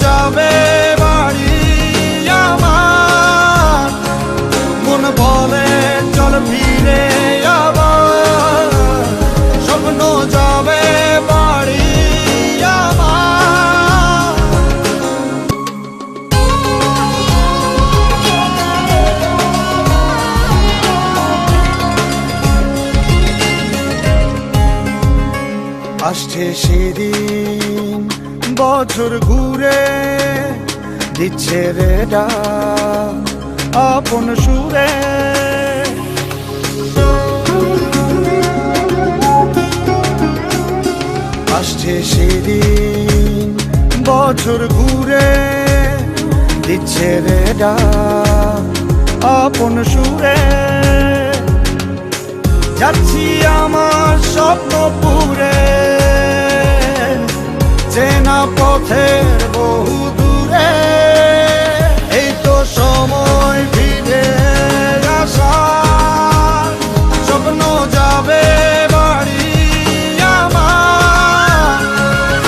যাবে বাড়ি আমার, মন বলে চল ফিরে আবার, স্বপ্ন যাবে বাড়ি আমার। আসছে সেদিন বছর ঘুরে, দিচ্ছে রে ডাক আপন সুরে। আসছে সেদিন বছর ঘুরে, দিচ্ছে রে ডাক আপন সুরে। যাচ্ছি আমার স্বপ্ন পুরে, চেনা পথের বহু দূরে। এই তো সময় ফিরে আসার, স্বপ্ন যাবে বাড়ি আমার।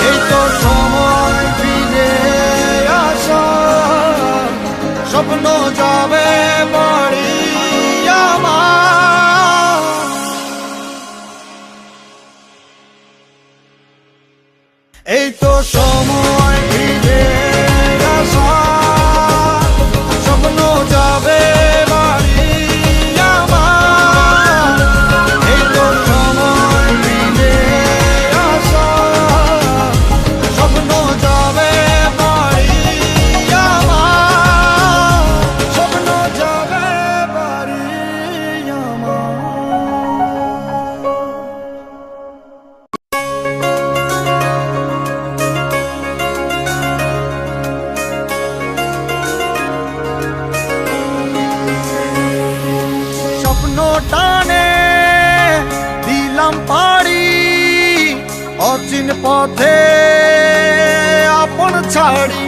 এই তো সময় ফিরে আসার, স্বপ্ন যাবে বাড়ি আমার। এই তো সময় ফিরে আসার, স্বপ্ন যাবে বাড়ি আমার। এই তো সময় ফিরে আসার, স্বপ্ন যাবে বাড়ি আমার, স্বপ্ন যাবে বাড়ি আমার। টানে দিলাম পাড়ি, অচিন পথে আপন ছাড়ি।